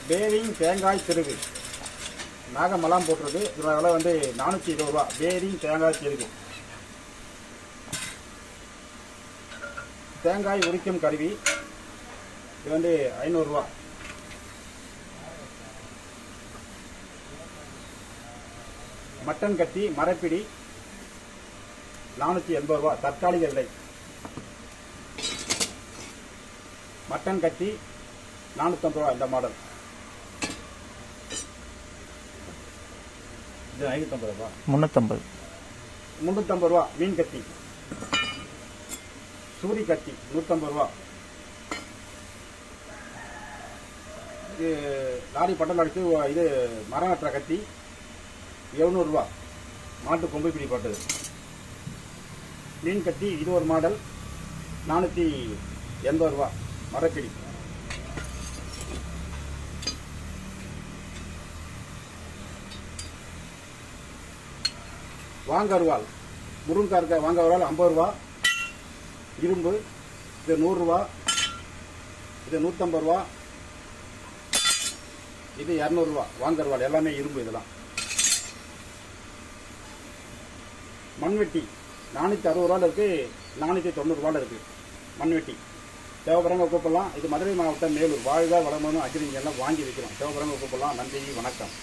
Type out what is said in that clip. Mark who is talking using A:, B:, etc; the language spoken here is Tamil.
A: பேரிங் தேங்காய் திருகு நாகமெல்லாம் போட்டிருக்கு. இதோட விலை வந்து 420 ரூபா. பேரிங் தேங்காய் திருகு. தேங்காய் உரிக்கும் கருவி இது வந்து 500 ரூபா. மட்டன் கத்தி மரப்பிடி 480 ரூபா. தற்காலிக விலை. மட்டன் கத்தி 450 ரூபா. இந்த மாடல் இது 550 ரூபா. 350 ரூபா. மீன் கத்தி. சூரி கத்தி 150 ரூபா. இது லாரி பட்டல் அடித்து இது மரம் வெட்டுற கத்தி 700 ரூபா. மாட்டு கொம்பு பிடி போட்டது. மீன் கத்தி இது ஒரு மாடல் 480 ரூபா. மரப்பிடி. வாங்கருவாள் முருங்கா இருக்க வாங்கருவாள் 50 ரூபா. இரும்பு இது 100 ரூபா. இது 150 ரூபா. இது 200 ரூபா. வாங்கருவாள் எல்லாமே இரும்பு. இதெல்லாம் மண்வெட்டி 460 ரூபாயில் இருக்கு. 490 ரூபாயில் இருக்கு. மண்வெட்டி தேவைப்படுறவங்க கூப்பிடலாம். இது மதுரை மாவட்டம் மேலூர். வாழ்க வளமுடன் அக்ரிங்கெல்லாம் வாங்கி வைக்கிறோம். தேவைப்படுறவங்க கூப்பிடலாம். நன்றி, வணக்கம்.